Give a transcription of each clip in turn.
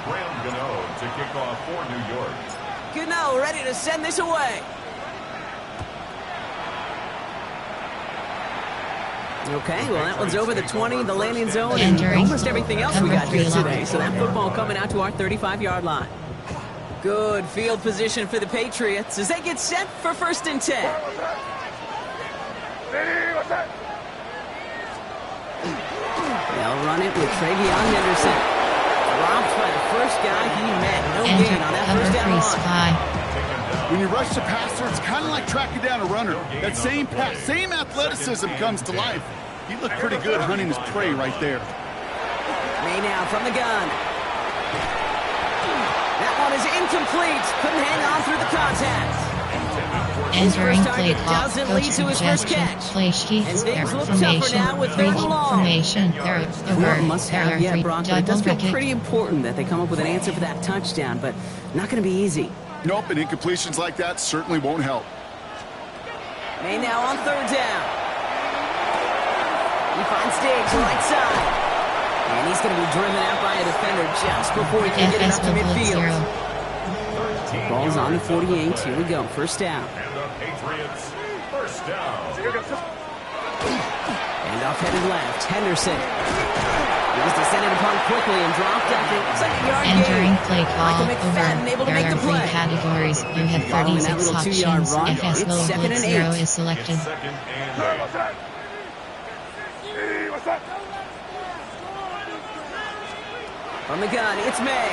To kick off for New York. Gano ready to send this away. Okay, well, that one's over the 20, the landing zone, and almost everything else we got here today. So that football coming out to our 35-yard line. Good field position for the Patriots as they get set for 1st and 10. They'll run it with Travion Henderson. Dropped by the first guy he met. No gain on that first down line. When you rush the passer, it's kind of like tracking down a runner. That same pass, same athleticism comes to life. He looked pretty good hunting his prey right there. May now from the gun. That one is incomplete. Couldn't hang on through the contact. Entering play clock, coach suggestion, play sheet, error formation, error free, Bronco. It does feel pretty important that they come up with an answer for that touchdown, but not going to be easy. Nope, and incompletions like that certainly won't help. May now on 3rd down. He finds Diggs right side. And he's going to be driven out by a defender just before he can get it up to midfield. Ball's on the 48. Here we go. 1st down. Patriots, 1st down. And off headed left. Henderson. He was descended upon quickly and dropped after looks like a yard Entering gain. play call over. There are 3 categories. You have 36 options. FS low blitz 0 is selected. From the gun, it's May.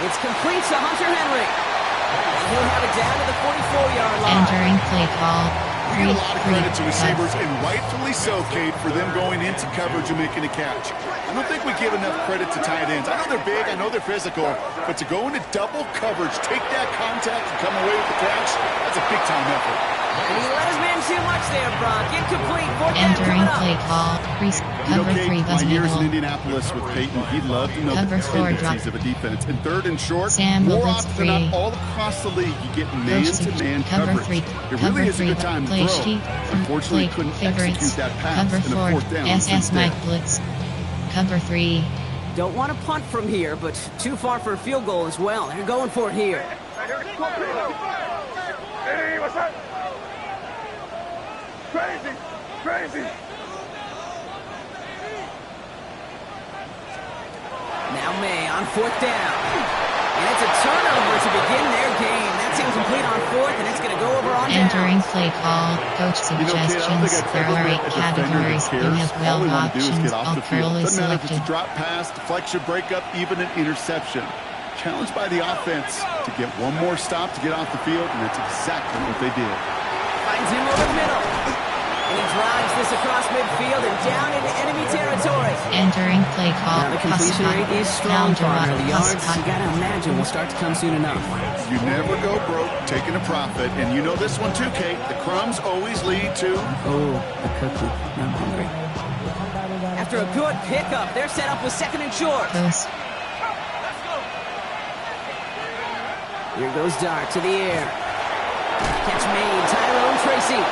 It's complete to Hunter Henry. And he'll have it down to the 44-yard line. Entering play call. We get a lot of credit to receivers, and rightfully so, Kate, for them going into coverage and making a catch. I don't think we give enough credit to tight ends. I know they're big, I know they're physical, but to go into double coverage, take that contact, and come away with the catch, that's a big-time effort. And he let his man too much there, Brock. Incomplete. Entering play call. Cover 3 my years in middle. Indianapolis with Peyton, he loved to know Cover the 4 tendencies of a defense. And 3rd and short, Sam more blitz often than 3. not, all across the league, you get man-to-man Cover coverage. 3. It Cover really is a 3. good time to Play throw. sheet. Unfortunately, Play couldn't favorites. execute that pass Cover in a 4. 4th down. SS Mike blitz. Cover 3. Don't want to punt from here, but too far for a field goal as well. They're going for it here. Hey, what's up? Crazy. Now May on 4th down. And it's a turnover to begin their game. That's incomplete on 4th, and it's going to go over on down. Entering play call. Coach suggestions. There are 8 categories. You have 12 options. All curl is Doesn't matter if it's selected. a drop pass, deflection, breakup, even an interception. Challenged by the offense to get one more stop to get off the field, and that's exactly what they did. Finds him over the middle. And he drives this across midfield and down into enemy territory. Entering play call. Now the completion rate is strong for the yards. You got to imagine will start to come soon enough. You never go broke taking a profit, and you know this one too, Kate. The crumbs always lead to... Oh, the cookie. I'm hungry. After a good pickup, they're set up with 2nd and short. Close. Here goes Dart to the air. Catch made, Tyrone Tracy.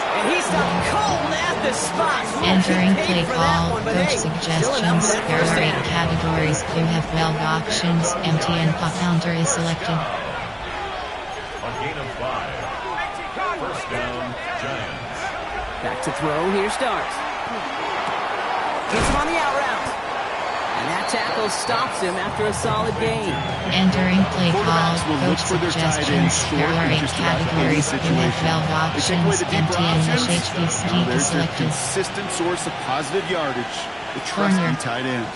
And he's stopped cold at the spot. Entering play call. Coach suggestions. There are 8 categories. You have 12 options. Empty and pop counter is selected. A gain of 5. 1st down, Giants. Back to throw. Here starts. Gets him on the out route. And that tackle stops him after a solid gain. Entering play call. Quarterbacks will look Coach for their tight ends suggestions. short There are in 8 just about any categories. You have situation. 12 They take away options. the deeper Empty and options. HHD Now, ski is there's their selected. consistent source of positive yardage. The trusty Corner. tight end.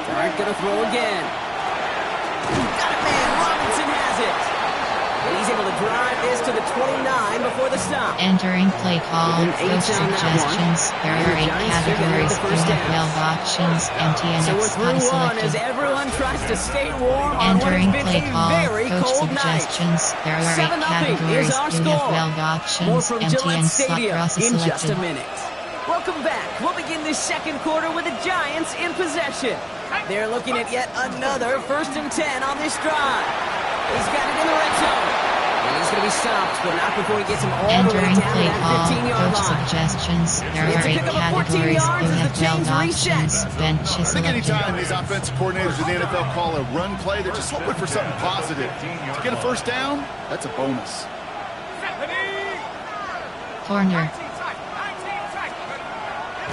Dart gonna throw again. Got it, man. Robinson has it. And he's able to drive this to the 29 before the stop. Entering play call. Within 8 Coach on that suggestions. one. There And are the 8 Giants figure categories. out the You first have down. 12 options. Empty and So we're X through spot one as selected. everyone tries to stay warm on what Entering has play been a call. very Coach cold night. suggestions. There are 8 7-0 categories. is our You score. have 12 More options. from Empty Gillette and slot Stadium cross is in just a selected. minute. Welcome back. We'll begin this 2nd quarter with the Giants in possession. They're looking at yet another 1st and 10 on this drive. He's got it in the red zone. And he's going to be stopped, but not before he gets him all the way Entering down to play that call, 15-yard coach line. suggestions. There It's are a 8 pickup of 14 categories. yards You as have the chains 12 reset. options. Bench is I think selected. anytime these offensive coordinators in the NFL call a run play, they're just hoping for something positive. To get a first down, that's a bonus. Corner.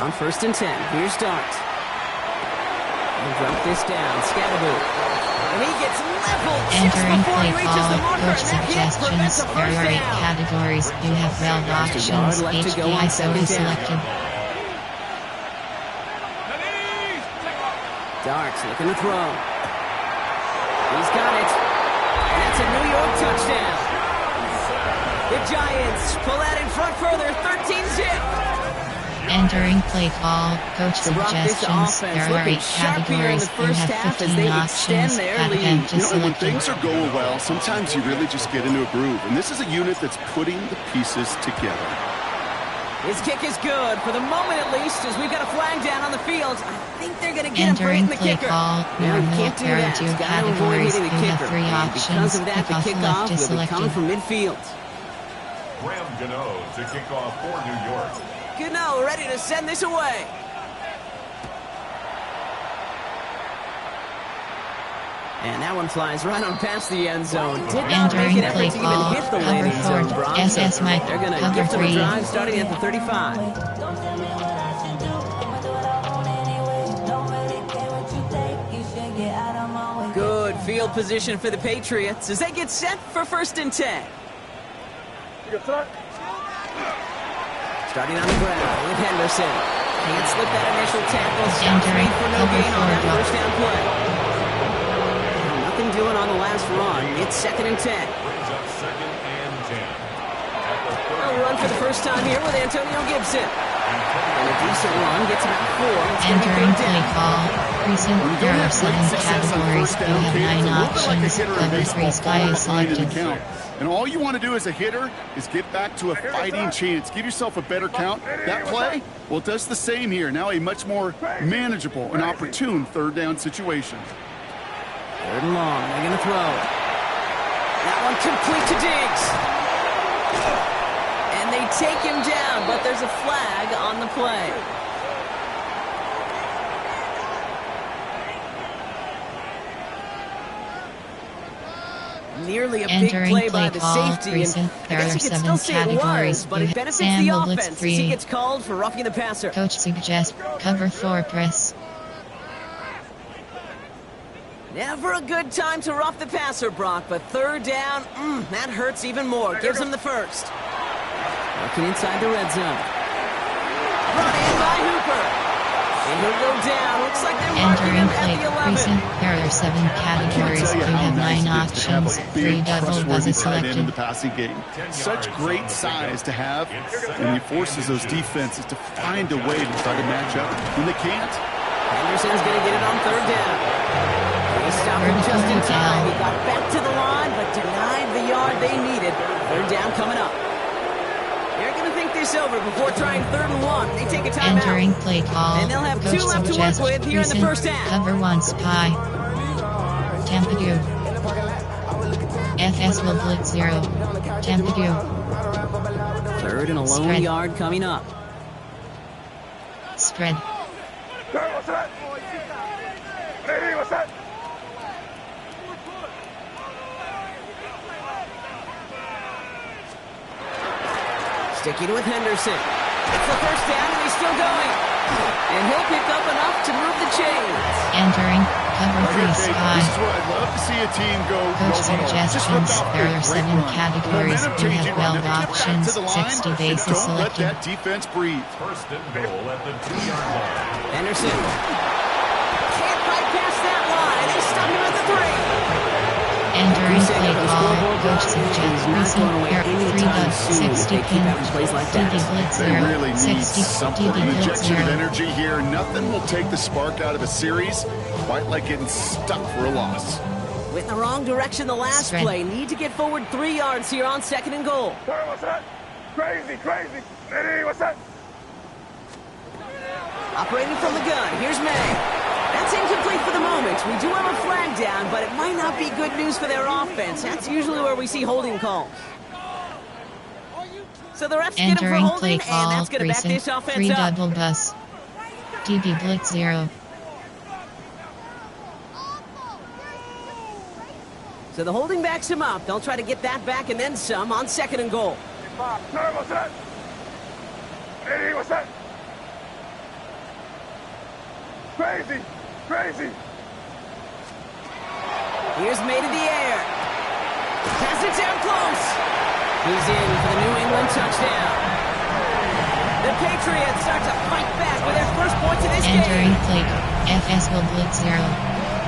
On 1st and 10, here's Dart. He'll drop this down, Scatterboo. And he gets leveled just Entering before play he reaches the call, marker, coach and that hit prevents suggestions. a There first are 8 down. categories. You have 12 options. yard left to go on HPI so 2nd is down. selected. Darts looking to throw. He's got it. And that's a New York touchdown. The Giants pull that in front further, 13-zip. Entering play call, coach To rock this suggestions. offense, There are looking 8 sharp here in categories. the You first have half as 15 they options. extend their Add lead. event is You know, when selected. things are going well, sometimes you really just get into a groove. And this is a unit that's putting the pieces together. His kick is good, for the moment at least, as we've got a flag down on the field. I think they're going to get him for Entering hitting the play kicker. call, No, normal you can't do pair that. to He's got to avoid categories. hitting You the have kicker. 3 And options. because of that, the Kickoff kickoff left is will be coming selected. from midfield. Graham Gano to kick off for New York. Gano ready to send this away. And that one flies right on past the end zone. Did not make Entering an play effort to even call, hit the cover landing zone, 4, Brock. SS Mike, They're going to cover gift him a 3. drive starting at the 35. Good field position for the Patriots as they get set for 1st and 10. Starting on the ground with Henderson. Can't slip that initial tackle. Stops Entering made for no cover gain on that 4. first down play. Nothing doing on the last run. It's 2nd and 10. Brings up 2nd and 10. At the A run for the first time here with Antonio Gibson. And a decent run gets about 4. It's going to be Entering third play down. call, recent. When you There don't are have 7 great success on categories. first You down, have Kate, 9 it's a little bit like a options. hitter in Cover 3 baseball sky falling is behind in the selected. count. And all you want to do as a hitter is get back to a fighting chance. Give yourself a better count. That play, well, it does the same here. Now a much more manageable and opportune 3rd down situation. 3rd and long. They're going to throw. That one complete to Diggs. And they take him down, but there's a flag on the play. Nearly a big Entering play play by the call, safety. And recent. I There guess are you could 7 still say it categories. was, but You it have benefits Sam the will blitz offense as he 3. gets called for roughing the passer. Coach suggests cover 4 press. Never a good time to rough the passer, Brock, but 3rd down, that hurts even more. Gives him the first. Looking inside the red zone. Brought in by Hooper. And he'll go down. Looks like they're marking him Entering at play the 11. recent. There are 7 categories. You have 9 options. 3 double trustworthy buzzes tight end in the selected. passing game. Such great size to have, and he forces those defenses to find a way to try to match up when they can't. Henderson's going to get it on 3rd down. They stopped him just in time. He got back to the line, but denied the yard they needed. 3rd down coming up. They're going to think this over before trying 3rd and 1. They take a timeout. Entering play call. And they'll have Coach 2 left to work suggests with here in the recent. first half. Cover 1 spy. Tampadu. FS will blitz 0. Tampadu. 3rd and a lone Spread. yard coming up. Spread. What's that? Ready, what's that? Sticking with Henderson. It's the first down, and he's still going. And he'll pick up enough to move the chains. Entering cover 3 This spy. is where I'd love to see a team go. Coach no huddle. Just rip suggestions. out There a are great 7 run. categories. Momentum You have changing run. 12 Then get back options. to the line 60 and bases don't let selected. that defense breathe. 1st and goal at the 2-yard line. Henderson. Can't bypass that line. They stop him at the 3. Entering play Second on the call. scoreboard. Coach suggests Not recent. going away There are 3 anytime bucks. soon if 60 they keep pin. having plays like that. DD blitz They 0. really need 60 something. DD An blitz injection of 0. energy here. Nothing will take the spark out of a series quite like getting stuck for a loss. Went in the wrong direction the last Spread. play. Need to get forward 3 yards here on 2nd and goal. What's that? Crazy, crazy. Ready, what's that? Operating from the gun. Here's May. That's incomplete for the moment. We do have a flag down, but it might not be good news for their offense. That's usually where we see holding calls. So the refs get him for Entering holding, play call, and that's going to back this precinct, offense 3 up. double bus. DB blitz 0. So the holding backs him up. They'll try to get that back and then some on 2nd and goal. Turn, what's that? Hey, what's that? Crazy, crazy. Here's made in the air. Pass it down close. He's in for the New England touchdown. The Patriots start to fight back with their first points in this Entering game. play, FS will blitz 0.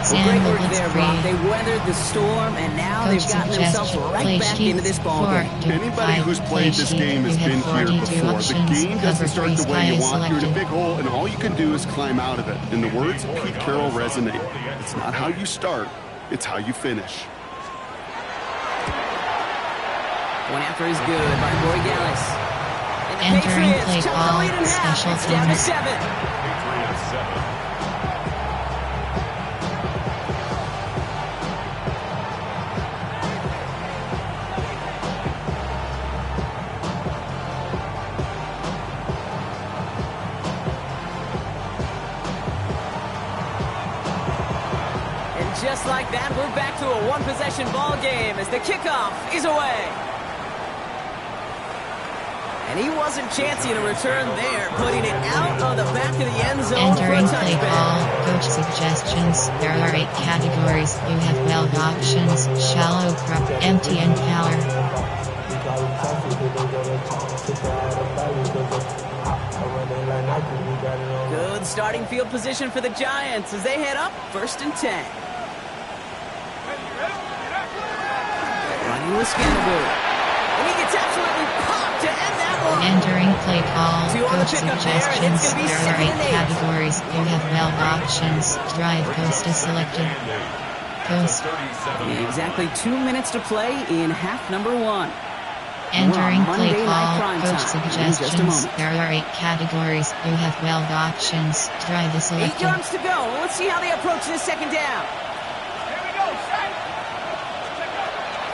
Sam Great will work blitz there, 3. Rob. They weathered the storm, and now Coach they've gotten themselves suggestion, right play back sheet into this ball 4 game. to Anybody 5. who's played this Play game has sheet, you been have here 42 before. The options, game cover doesn't start 3 the sky way you is want. You're in a selected. big hole, and all you can do is climb out of it. And the words of Pete Carroll resonate. It's not how you start, it's how you finish. One after is good by Roy Gallis. And the Entering Patriots play chunk call, the lead in half. special It's down to teams. 7. Patriots 7. Just like that, we're back to a one-possession ball game as the kickoff is away. And he wasn't chancing a return there, putting it out on the back of the end zone for a Entering play touchback. call, coach suggestions. There are 8 categories. You have 12 options: shallow, prop, empty, and power. Good starting field position for the Giants as they head up 1st and 10. Running with Scannaboo. And he gets absolutely popped to end that one. Entering play call, 2 on the coach pickup there, and it's suggestions. going to be There are 2nd 8 and 8. categories. You have 12 options. Drive post is selected. Post. Exactly 2 minutes to play in half number 1. Entering play Monday night call, prime coach time in just a suggestions. moment. There are 8 categories. You have 12 options. Drive is 8 selected. yards to go. Let's see how they approach this 2nd down.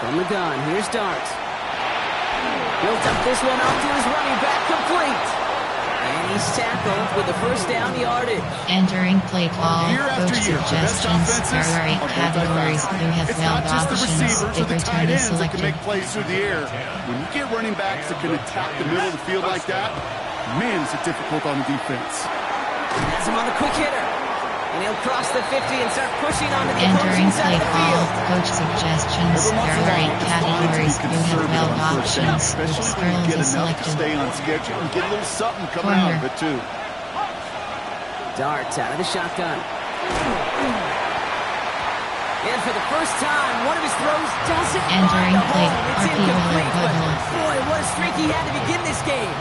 From the gun, here's Dart. Built up this one off to his running back, complete. And he's tackled with the 1st down yardage. Entering play call, Year after coach year, the best suggestions. There offenses are 8 are categories. multi-faceted. You have It's 12 not just the options. receivers or Big the return tight is ends that can selected. make plays through the air. When you get running backs that can attack the middle of the field like that, man, is it difficult on the defense. Has him on the quick hitter. And he'll cross the 50 and start pushing onto the Entering opposing side play of the call, field. coach suggestions. Every once There in a are 8 while, it's fine to be categories. You have conservative 12 on first down, options. Big especially when scroll you get is enough to selected. stay on schedule and get a little something coming out of it, too. Dart out of the shotgun. And for the first time, one of his throws doesn't Entering find a play, home. It's RPO incomplete, but equivalent. boy, what a streak he had to begin this game.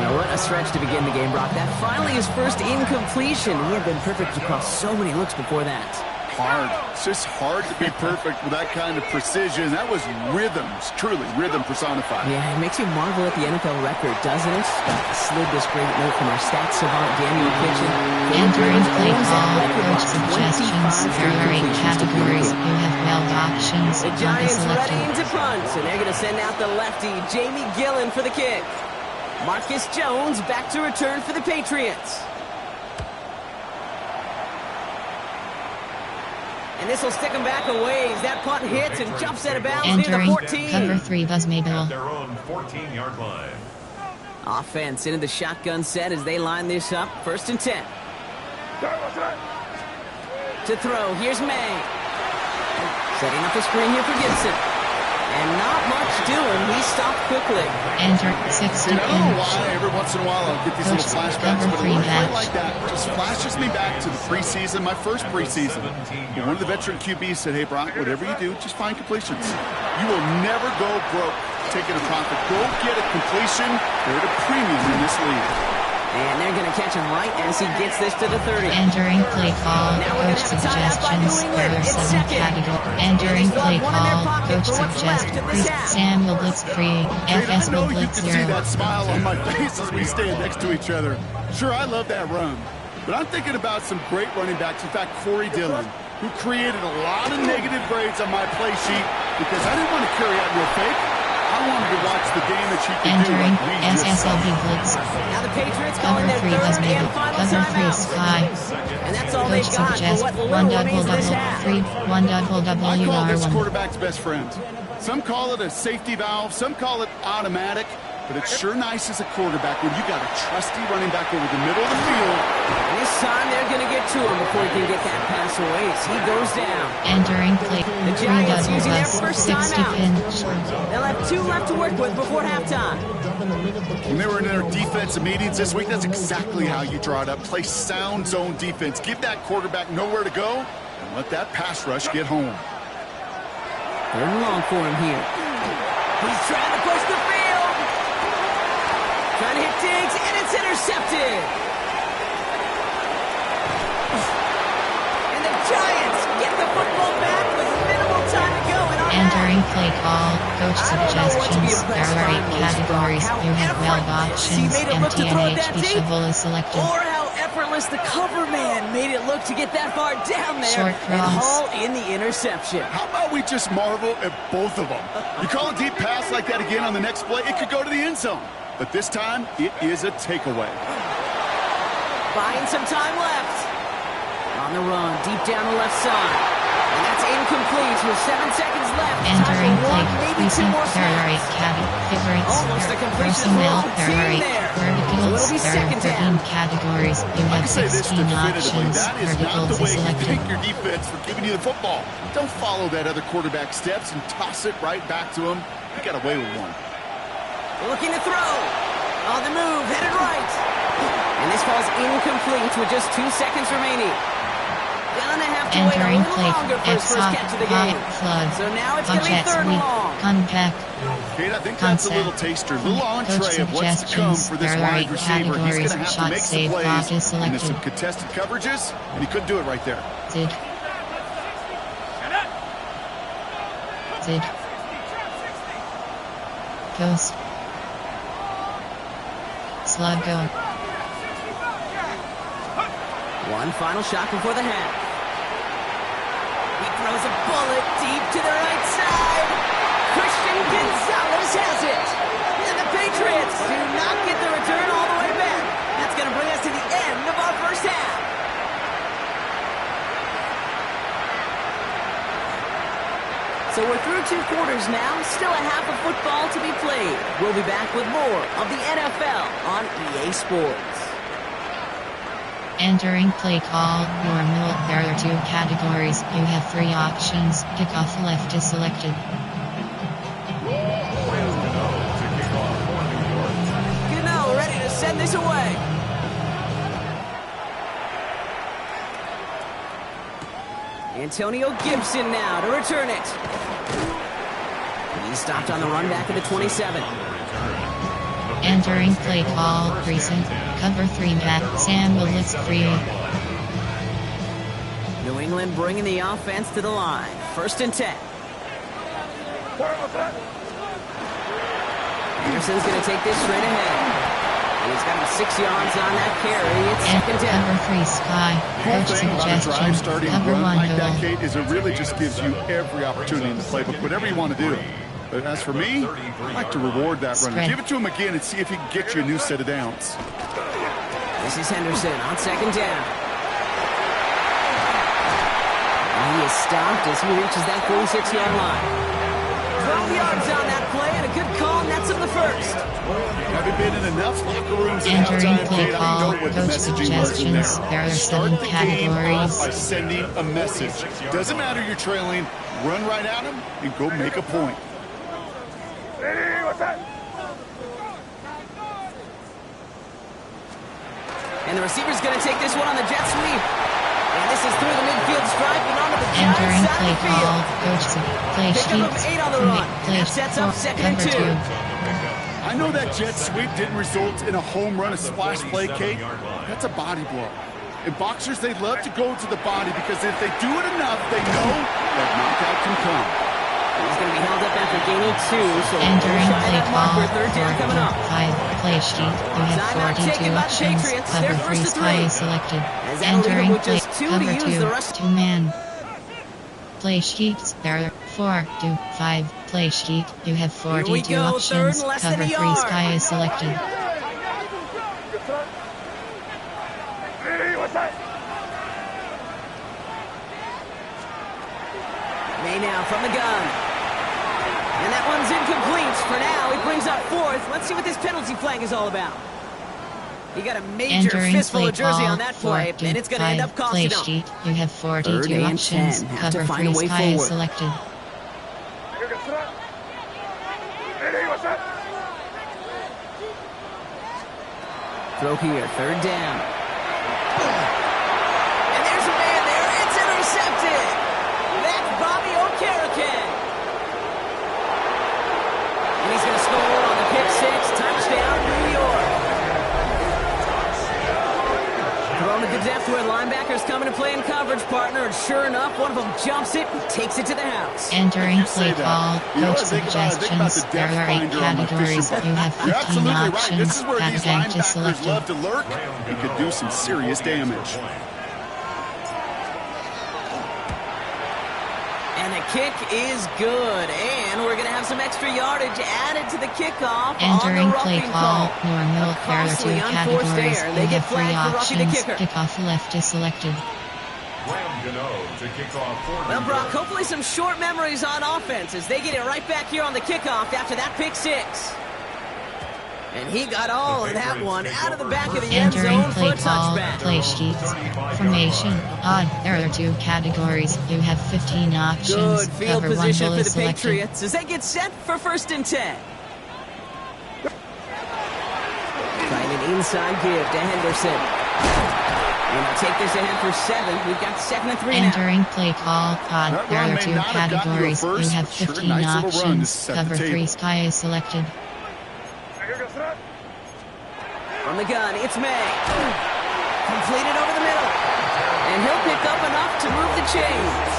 Now, what a stretch to begin the game, Brock. That finally his first incompletion. He had been perfect across so many looks before that. Hard. It's just hard to be perfect with that kind of precision. That was rhythm. It's truly rhythm personified. Yeah, it makes you marvel at the NFL record, doesn't it? Slid this great note from our stats savant, Daniel Kitchen. Entering play call, coach suggestions. There are 8 categories. You have 12 options. The Punt is Giants ready selected. to punt, and they're going to send out the lefty, Jamie Gillen, for the kick. Marcus Jones back to return for the Patriots. And this will stick him back a ways. That punt hits and jumps out of bounds near the Entering 14. cover 3 Buzz At Maybell. their own 14-yard line. Offense into the shotgun set as they line this up. 1st and 10. To throw, here's May. Setting up a screen here for Gibson. And not much doing. He stopped quickly. Enter 60 And I don't know inch. why every once in a while I'll get these little flashbacks, but a little play like that just flashes me back to the preseason, my first preseason. And one of the veteran QBs said, hey, Brock, whatever you do, just find completions. You will never go broke taking a profit. Go get a completion. They're at a premium in this league. And they're going to catch him right as he gets this to the 30. Entering play call, Now we're coach gonna have a timeout by New suggestions. England. There are It's 7 second. categories. Entering They still play have one in their call, pocket coach for what's left in the suggests. half. Sam will blitz 3. Kate, FS I know will you blitz can see 0. that smile on my face as we stand next to each other. Sure, I love that run. But I'm thinking about some great running backs. In fact, Corey Dillon, who created a lot of negative grades on my play sheet because I didn't want to carry out no fake. I wanted to watch the damage he could do Entering like we just saw. SSLB Blitz. Now the Patriots Cover calling their 3 has third made and it. final Cover 3 timeout. Sky. And that's all Coach they've got for suggests what 1 little double remains of this double half. 3 1 double double I call this R1. quarterback's best friend. Some call it a safety valve, some call it automatic, but it's sure nice as a quarterback when you got a trusty running back over the middle of the field. And this time they're going to get to him before he can get that pass away as he goes down. Entering play. The 3 Giants double using their plus first 60 timeout. pinch. They'll have 2 left to work with before halftime. When they were in their defensive meetings this week, that's exactly how you draw it up. Play sound zone defense. Give that quarterback nowhere to go and let that pass rush get home. 3rd and long for him here. He's trying to push the field. Trying to hit Diggs, and it's intercepted. And the Giants get the football back with minimal time to go. And Entering play call. Coach suggestions. There are 8 categories. You have weld options. MTNH. Shovel is selected. Or how effortless the cover man made it look to get that far down there Short and cross. haul in the interception. How about we just marvel at both of them? You call a deep pass like that again on the next play, it could go to the end zone. But this time, it is a takeaway. Buying some time left. On the run, deep down the left side. And that's incomplete with 7 seconds left. Entering Time for play. 1, maybe 2 Recent. more There are 8 snaps. favorites. Almost a completion for Personnel. the There are team 8 there. verticals. So it'll be There are second 13 down. categories. You I have can say this 16 definitively, options. that is not Verticals the is way you selected. thank your defense for giving you the football. Don't follow that other quarterback steps and toss it right back to him. You got away with one. Looking to throw. On the move, headed right. And this falls incomplete with just 2 seconds remaining. Gonna have to wait a Entering little play. longer for his first F-Sock. catch of the High. game. Flood. So now it's going to be Objects 3rd and weak. long. Compact. Kate, I think that's a little taster, a little entree of what's to come for this There are wide 8 receiver. He's going categories. to have to Shot make some save plays block is into selected. some contested coverages, and he couldn't do it right there. Zid. Zid. Ghost. Slug go. One final shot before the half. He throws a bullet deep to the right side. Christian Gonzalez has it. And the Patriots do not get the return all the way back. That's going to bring us to the end of our first half. So we're through 2 quarters now. Still a half of football to be played. We'll be back with more of the NFL on EA Sports. Entering play call. Your middle. There are 2 categories. You have 3 options. Kickoff left is selected. Gano ready to send this away. Antonio Gibson now to return it. He's stopped on the run back at the 27. Entering play call. Recent. Cover 3 back. Sam Willis free. New England bringing the offense to the line. 1st and 10. Peterson's going to take this straight ahead. And he's got him 6 yards on that carry. It's And 2nd down. cover 3 Sky. Whole Coach thing about a drive suggestion. starting Cover run 1 like that, goal. Kate, is it really just gives you every opportunity in the playbook, whatever you want to do. But as for me, I like to reward that runner. Spread. Give it to him again and see if he can get you a new set of downs. This is Henderson on 2nd down. And he is stopped as he reaches that 46-yard line. 12 yards on that play and a good call, and that's in the first. Having been in enough locker rooms at Entering halftime, play Kate, I call. know what the Coach messaging was in there. suggestions. There are 7 Start the game off categories. by sending a message. Doesn't matter you're trailing, run right at him and go make a point. Hey, what's that? And the receiver's going to take this one on the jet sweep. And this is through the midfield stripe and onto the Entering Giants side play of the field. call. Coach play They give him sheets. 8 on the run. Play That sets up 2nd and cover 2. 2. I know that jet sweep didn't result in a home run, a splash play, Kate. That's a body blow. And boxers, they love to go to the body because if they do it enough, they know that knockout can come. He's going to be held up after gaining 2, so Entering we'll try play that call. marker. 3rd down coming up. 5 play sheet. You have Timeout 42 taken by the options. Patriots. Cover They're 3 first to Sky 3. is selected. As that'll leave Entering them with play just 2 to cover use 2. the rest. 2 man. Play sheets. There are 4 to 5 play sheet. You have Here we 42 go, options. third and less than Cover a 3 yard. sky is selected. Hey, what's that? May now from the gun. And that one's incomplete. For now, he brings up fourth. Let's see what this penalty flag is all about. He got a major Entering fistful play of jersey call on that play, and it's going to end up costing play him. sheet. You have 42 Third and options. 10. Have to Cover find a 3 way sky is forward. selected. Hey, what's that? Throw here, third down. And there's a man there. It's intercepted. That's Bobby Okereke. And he's going to score on the pick six. Touchdown, New York. Thrown to the depth where linebackers coming to play in coverage, partner. And sure enough, one of them jumps it and takes it to the house. Entering play that, call, you know coach what I think about? I think about the suggestions. There depth are 8 finder on my categories. fishing You have boat. You're 15 absolutely right. This options. is where these Advantage is linebackers selected. love to lurk. You could do some serious damage. And the kick is good. And we're going to have some extra yardage added to the kickoff Entering on the play roughing call, call. normal, A there are 2 costly unforced categories. error. You They get have 3 flagged for roughing the options. kicker. Kickoff left is selected. Graham Gano to kick off for Well, New Brock, York. hopefully some short memories on offense as they get it right back here on the kickoff after that pick six. And he got all of that one out of the back of the end Entering zone for play a call, touchback. play sheets, formation, odd. There are 2 categories. You have 15 options. Good field Cover 1 position goal for is the selected. Patriots as they get set for 1st and 10. Trying an inside give to Henderson. And they'll take this ahead for 7. We've got 2nd and 3 now. Entering play call, odd. That There run are may 2 not have gotten you a categories. You first, have but sure, 15 nice little run to options. set the Cover 3 table. sky is selected. From the gun, it's May. Completed over the middle. And he'll pick up enough to move the chains.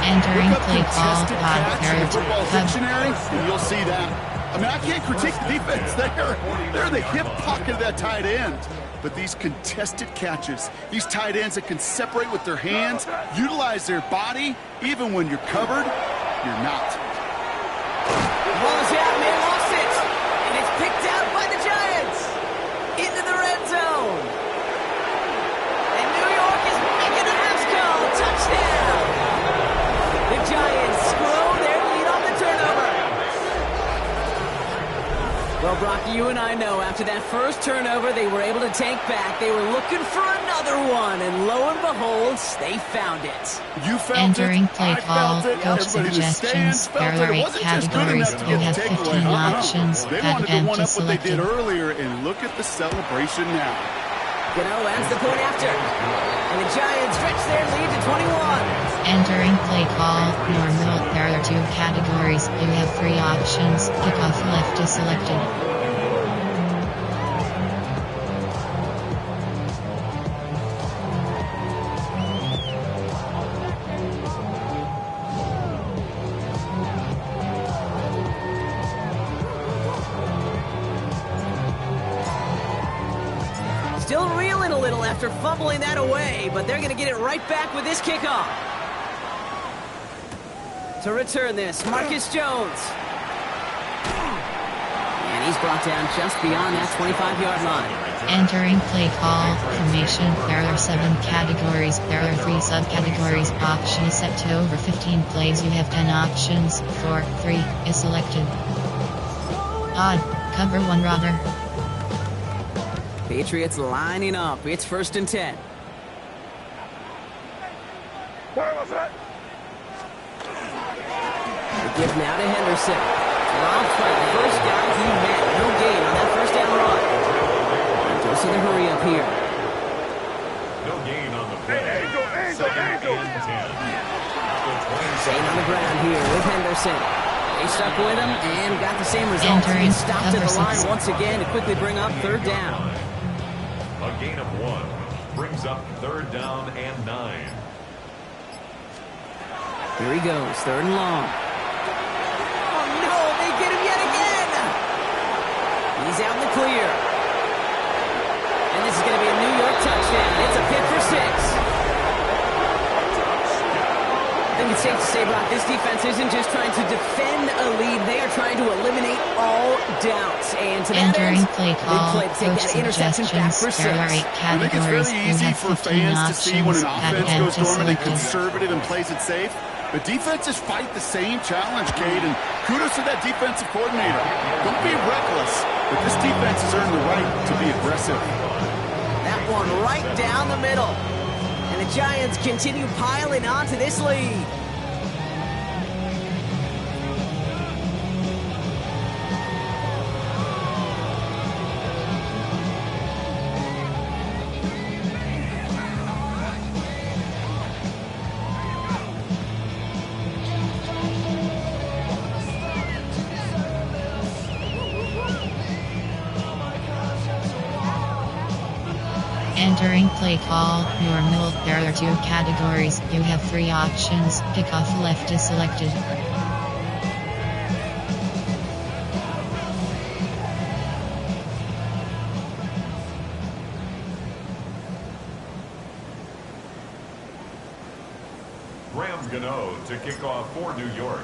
Entering Look up play call, contested odd. catch There in are the 2 football cover. dictionary, and you'll see that. I mean, I can't critique the defense. They're the hip pocket of that tight end. But these contested catches, these tight ends that can separate with their hands, utilize their body, even when you're covered, you're not. Ball's out, and they lost it. And it's picked out by the Giants. Into the red zone. And New York is making a house call. Touchdown. The Giants grow their lead on the turnover. Well, Brock, you and I know after that first turnover they were able to take back. They were looking for another one, and lo and behold, they found it. You felt Entering it. play I call, felt it. coach Everybody in the stands suggestions. felt There it. are It 8 wasn't just good categories. enough to You get have the 15 takeaway. options. They wanted to one Advantage up what they did selected. earlier, and look at the celebration now. Gano adds the point after. And the Giants stretch their lead to 21. Entering play call, normal. There are 2 categories. You have 3 options. Kickoff left is selected. Still reeling a little after fumbling that away, but they're going to get it right back with this kickoff. To return this, Marcus Jones. And he's brought down just beyond that 25-yard line. Entering play call, formation. There are 7 categories. There are 3 subcategories. Options set to over 15 plays. You have 10 options. 4, 3 is selected. Odd. Cover 1 rather. Patriots lining up. It's 1st and 10. Where was that? The give now to Henderson. Robbed by the first down he met. No gain on that first down run. Don't see the hurry up here. No gain on the play. Angel. 2nd and 10. Staying on the ground here with Henderson. They stuck with him and got the same result. Entering He stopped at the cover line 6. once again to quickly bring up 3rd down. A gain of 1 brings up 3rd down and 9. Here he goes, 3rd and long. Oh no, they get him yet again! He's out in the clear. And this is going to be a New York touchdown. It's a pick for 6. I think it's safe to say, Brock, this defense isn't just trying to defend a lead. They are trying to eliminate all doubts. And to that Entering end, play call, they take coach that interception back for suggestions. There are 8 I think it's categories. very You easy have for 15 fans to see when options. an Add offense head goes to dormant and selected. conservative and plays it safe. But defenses fight the same challenge, Cade, and kudos to that defensive coordinator. Don't be reckless, but this defense has earned the right to be aggressive. that one right down the middle. And the Giants continue piling on to this lead. Entering play call, your middle. There are 2 categories. You have 3 options. Kickoff left is selected. Graham Gano to kick off for New York.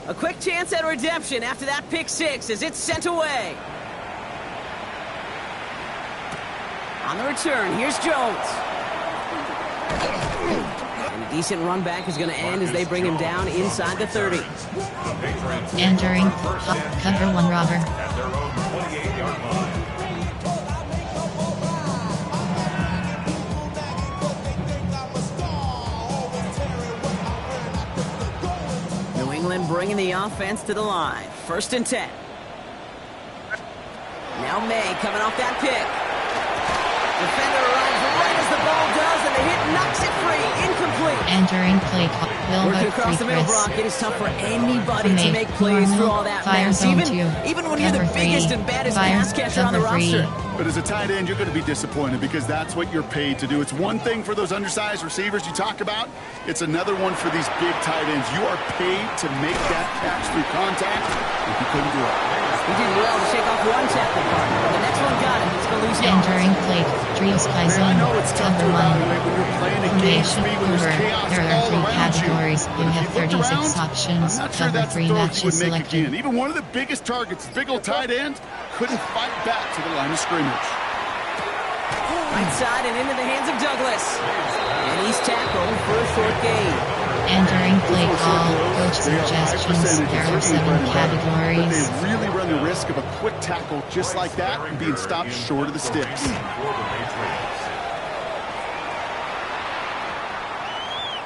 A quick chance at redemption after that pick six as it's sent away. On the return, here's Jones. And a decent run back is going to end as they bring him down inside the 30. Entering cover 1 robber. At their own 28-yard line. New England bringing the offense to the line. 1st and 10. Now May coming off that pick. Defender arrives right as the ball does, and the hit knocks it free. Incomplete. Entering play call. Working across the middle, Brock. It is tough for anybody to make plays through all that mess, even when you're the biggest and baddest pass catcher on the roster. But as a tight end, you're going to be disappointed because that's what you're paid to do. It's one thing for those undersized receivers you talk about. It's another one for these big tight ends. You are paid to make that catch through contact, and you couldn't do it. He did well to shake off one tackle partner, but the next one got him. It's going to lose yards. Entering play. Dreams Man, I know it's tough to cover 1. evaluate when you're playing a game Formation speed when there's over. chaos There are all 3 around categories. you. You But have if you looked 36 around, options. I'm not sure Cover that's 3 the throw you matches would make selected. again. Even one of the biggest targets, big old tight end, couldn't fight back to the line of scrimmage. Right side and into the hands of Douglas. And he's tackled for a short gain. Entering play call, coach suggestions. There are 7 But categories. they really run the risk of a quick tackle just like that and being stopped short of the sticks.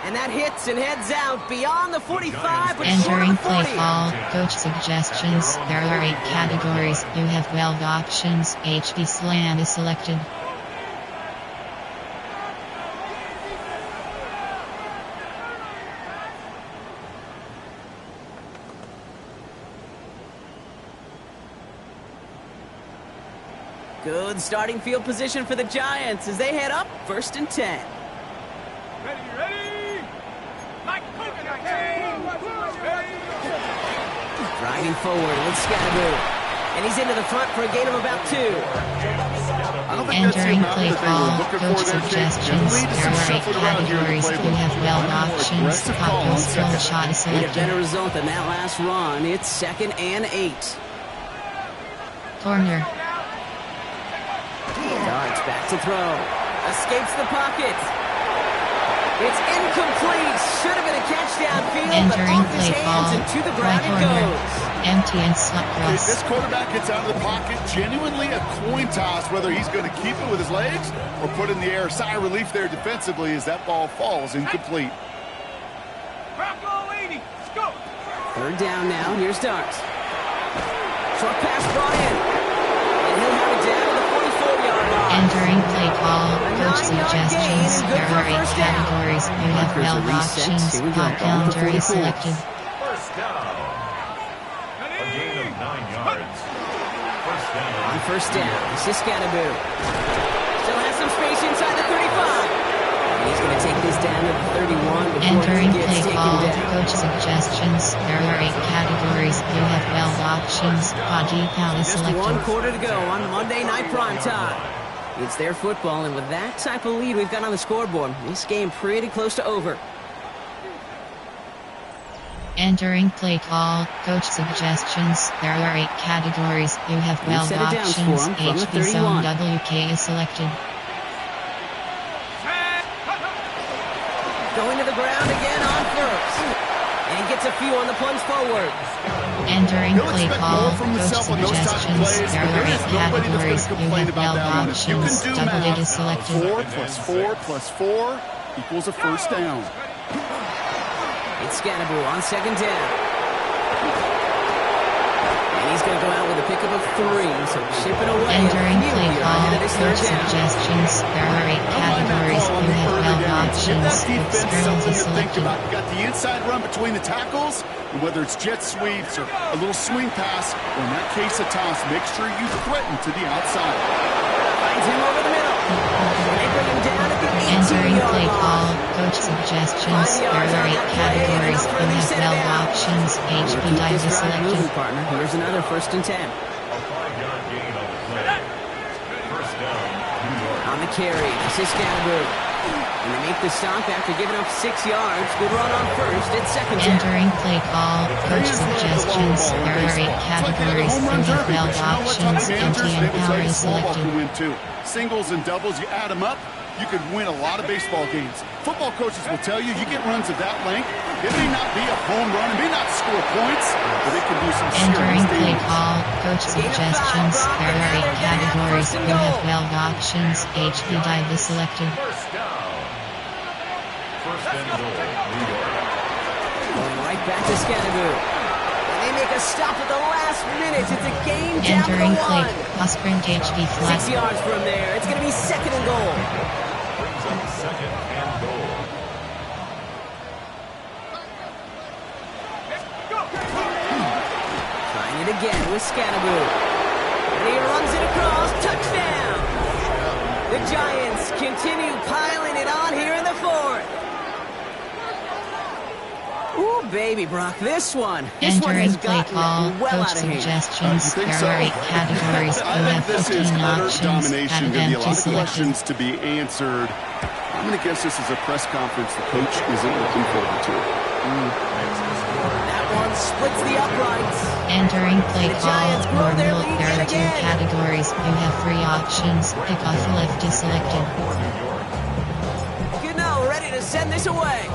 And that hits and heads out beyond the 45, but short of Entering the play 40. call, coach suggestions. There are 8 categories. You have 12 options. HD slant is selected. Good starting field position for the Giants as they head up 1st and 10. Ready? Like Driving forward with Scatteroo. And he's into the front for a gain of about 2. I don't think that's the Entering amount play that they were call, looking coach for there, Jake. suggestions. Lead to There some are 8 shuffling around here in the categories. You playbook. have 12 More options. aggressive call Pop on skill second. shot is Need a better selected. result than that last run. It's 2nd and 8. Corner. Darts back to throw. Escapes the pocket. It's incomplete. Should have been a catch downfield, but Entering off his play hands call. and to the Right ground it corner. goes. Empty and slot If cross. this quarterback gets out of the pocket, genuinely a coin toss whether he's going to keep it with his legs or put it in the air. Sigh of relief there defensively as that ball falls incomplete. Rocco 80. Let's go. 3rd down now. Here's Darts. Short pass brought in. And he'll have it down to the 44-yard line. Entering play call, coach 9-yard gain suggestions. and good There for are a 8 first down. categories. You have Here's a 12 reset. options. Here we go. Pop Ball to counter is 44. selected. First down. A gain of 9 yards. First down. On 1st down, this is Scatteroo. Still has some space inside the 35. And he's going to take this down to the 31 before Entering he gets play taken call, down. coach suggestions. There are 8 categories. You have 12 options. Podgy count is Just selected. 1 quarter to go on Monday Night Prime Time. It's their football, and with that type of lead we've got on the scoreboard, this game pretty close to over. Entering play call, coach suggestions. There are 8 categories. You have 12 set of downs options. for 'em from the HB zone 31. WK is selected. Going to the ground again on first. And gets a few on the plunge forward. Entering He'll play expect call, more from coach himself on those type of suggestions. plays, There but are there 8 is nobody that's going categories. to You complain have about 12 that one. If you options. can do Double data math, selected. 4 plus 4 plus 4 equals a first down. It's Scannaboo on second down. And he's going to go out with a pickup of 3, so chipping away. Entering a few play here call, ahead of this third coach down. suggestions. There are 8 categories. Call on You the have early 12 downs. Give options. that defense External something is to think selected. about. You got the inside run between the tackles, and whether it's jet sweeps or a little swing pass, or in that case a toss, make sure you threaten to the outside. Finds him over the middle. They bring him down at the Entering 18-yard play call, line. coach suggestions. 5 There yards are on 8 that play, categories. and You they'll have set it 12 down. options. HB Keep dive this is drive moving, selected. partner. Here's another 1st and 10. A 5-yard gain on the play. First down, New York. On the carry, this is Scannaboo. And they make the stop after giving up 6 yards. Good run on first. It's second down. Entering play call, coach suggestions. There are 8 categories. You have 12 options. Empty and power is selected. Win too. Singles and doubles, you add them up, you could win a lot of baseball games. Football coaches will tell you, you get runs of that length, it may not be a home run, it may not score points, but it can do some Entering serious play damage. call, coach suggestions. There are 8 categories. You have 12 options. HB dive is selected. First down. First and goal, New York. Going right back to Scannaboo. And they make a stop at the last minute. It's a game down to Entering the play, 1. pass sprint HB 6 flat. yards from there. It's going to be second and goal. Brings up second and goal. Trying it again with Scannaboo. And he runs it across. Touchdown! The Giants continue piling it on here in the 4th. Ooh, baby, Brock, this one has Entering play gotten call, well coach out of hand. suggestions. You think There so? are 8 categories. You I think have this 15 is utter options. domination. Out Going to be a empty lot of selected. questions to be answered. I'm going to guess this is a press conference the coach isn't looking forward to. That one splits the uprights. Entering play The call, Giants grow their normal. lead There yet are 2 again. categories. You have 3 options. Pick off left is selected. Good now, ready to send this away.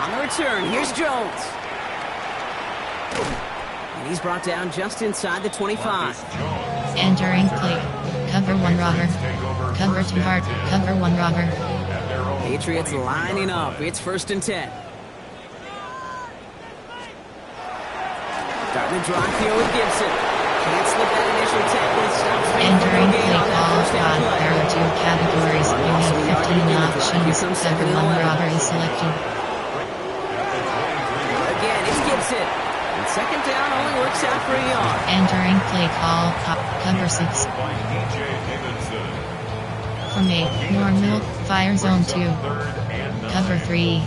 On the return, here's Jones. And he's brought down just inside the 25. Entering play. Cover 1 robber. Cover 2 hard. Cover 1 robber. Patriots lining up. It's 1st and 10. Starting to drive here with Gibson. Can't slip that initial tackle. It stops me from Entering the play game on that call, first down play. there are 2 categories. You have 15 options. Cover 1 robber is selected. Again, it's Gibson. And second down only works out for a yard. Entering play call, cover 6. By DJ Davidson. From 8, normal, fire zone 2. Cover 3.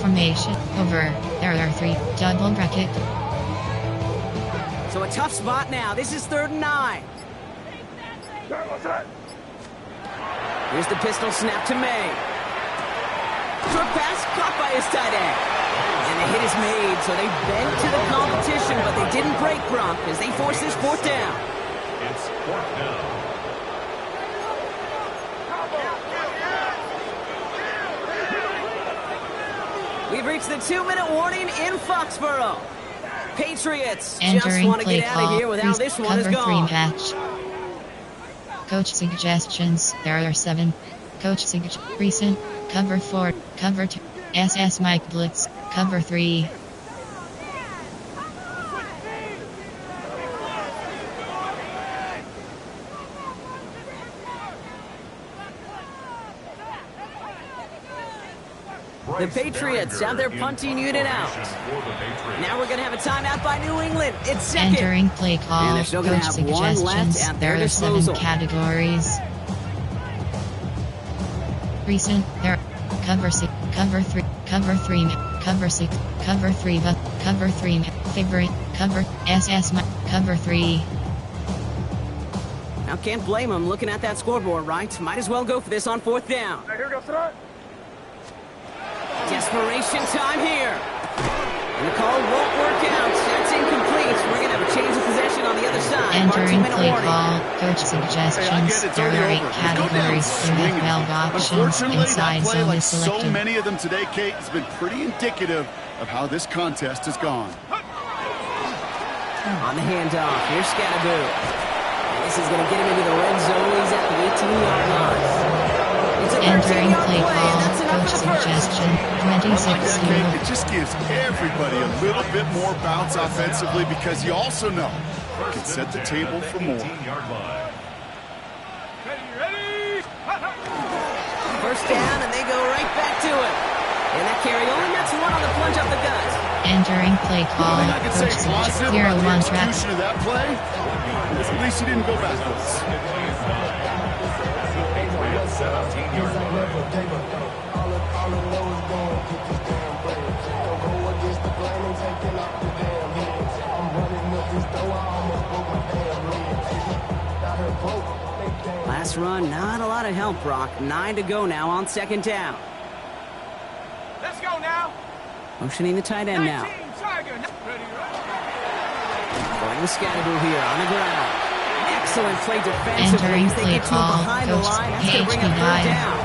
Formation, over, there are 3, double bracket. So a tough spot now. This is 3rd and 9. What's that? Here's the pistol snap to May. Short pass caught by his tight end. And the hit is made, so they bent to the competition, but they didn't break, Brock, as they force this 4th down. It's 4th down. We've reached the 2-minute warning in Foxborough. Patriots just Entering want to play get out of call, here with how this one is cover 3 gone. match. Coach suggestions, there are 7. Coach recent, cover 4, cover 2, SS Mike Blitz, cover 3. The Patriots have their punting unit out. Now we're going to have a timeout by New England. It's second. Entering play And call, they're still gonna coach have one left suggestions, at their there are 7 disposal. categories. Recent, there, cover 6, cover 3, cover 3, cover 6, cover 3, cover 3, favorite, cover, SS, cover 3. Now, can't blame him looking at that scoreboard, right? Might as well go for this on 4th down. Hey, here goes tonight. Desperation time here. And the call won't work out. That's incomplete. We're going to have a change of possession on the other side. Entering 2-minute play warning. call, coach suggestions. There are 8 categories. You have 12 options. Unfortunately, Inside that play, zone like is so selected. many of them today, Kate, has been pretty indicative of how this contest has gone. On the handoff, here's Scadaboo. And this is going to get him into the red zone. He's at the 18-yard line. It's a Entering 13-yard play play, call, and that's enough coach for the first. suggestion. Like 26 that, Kate, field. it just gives everybody a little bit more bounce offensively because you also know you can set the table for more. 18-yard line. Ready? First down, and they go right back to it. And that carry only gets one on the plunge up the gut. Entering play call, One thing I can say coach positive suggestion. about the 0-1 trap. execution of that play is at least he didn't go backwards. 17-yard line. Last run, not a lot of help, Brock. 9 to go now on 2nd down. Let's go now. Motioning the tight end now. 19, Tiger. Ready, Going with Scadaboo here on the ground. Excellent play defensively. Entering They play get to him call, behind the coach line. That's going to bring up 3rd HB9. down.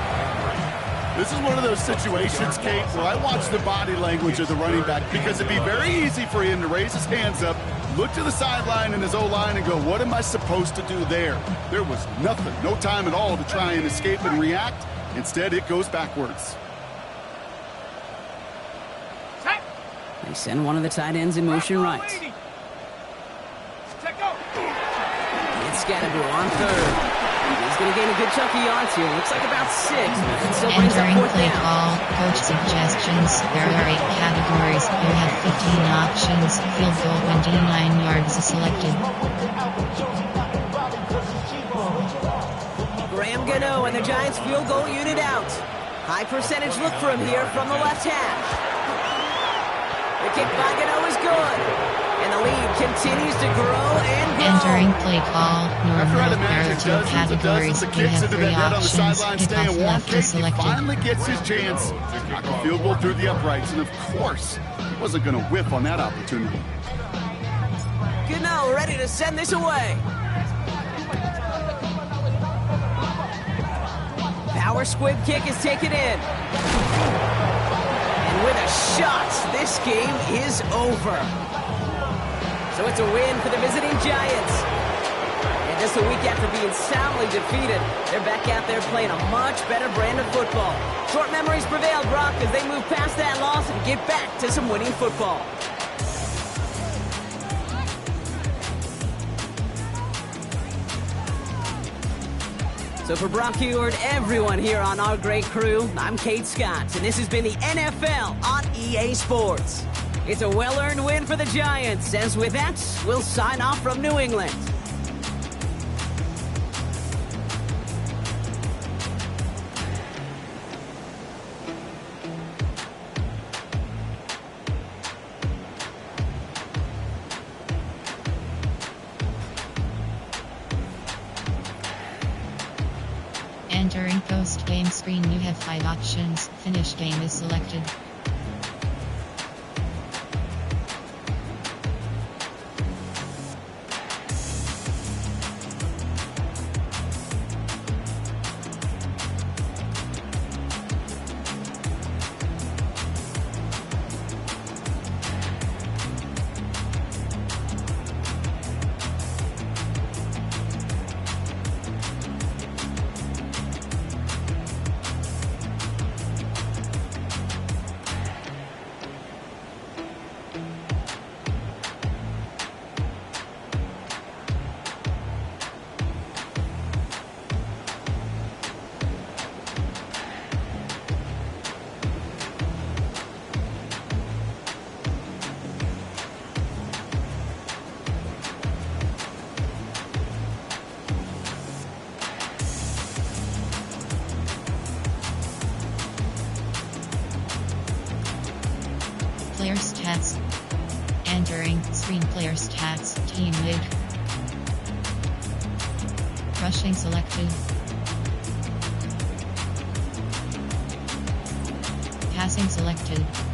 This is one of those situations, Kate, where I watch the body language of the running back because it'd be very easy for him to raise his hands up, look to the sideline in his O-line and go, what am I supposed to do there? There was nothing, no time at all to try and escape and react. Instead, it goes backwards. Set. They send one of the tight ends in motion right. Check go. It's Scadaboo on 3rd. He's going to gain a good chunk of yards here. Looks like about 6. But it still brings up Entering 4th play down. call, coach suggestions. There are 8 categories. You have 15 options. Field goal when 9 yards is selected. Graham Gano and the Giants field goal unit out. High percentage look for him here from the left hash. The kick by Gano is good. And the lead continues to grow and grow. Entering play call, After I'd normal. There imagine are 2 dozens and categories. dozens of You kicks have into 3 that net on the options. sideline Kick staying off warm, left Kate, is he selected. finally gets his chance. Knock the field goal through the uprights, and of course, he wasn't going to whiff on that opportunity. Gano ready to send this away. Power squib kick is taken in. And with a shot, this game is over. So it's a win for the visiting Giants. And just a week after being soundly defeated, they're back out there playing a much better brand of football. Short memories prevail, Brock, as they move past that loss and get back to some winning football. So for Brock Heward, everyone here on our great crew, I'm Kate Scott, and this has been the NFL on EA Sports. It's a well-earned win for the Giants, as with that, we'll sign off from New England. Entering post-game screen. You have 5 options. Finish game is selected. Player stats. Entering screen player stats. Team mid. Rushing selected. Passing selected.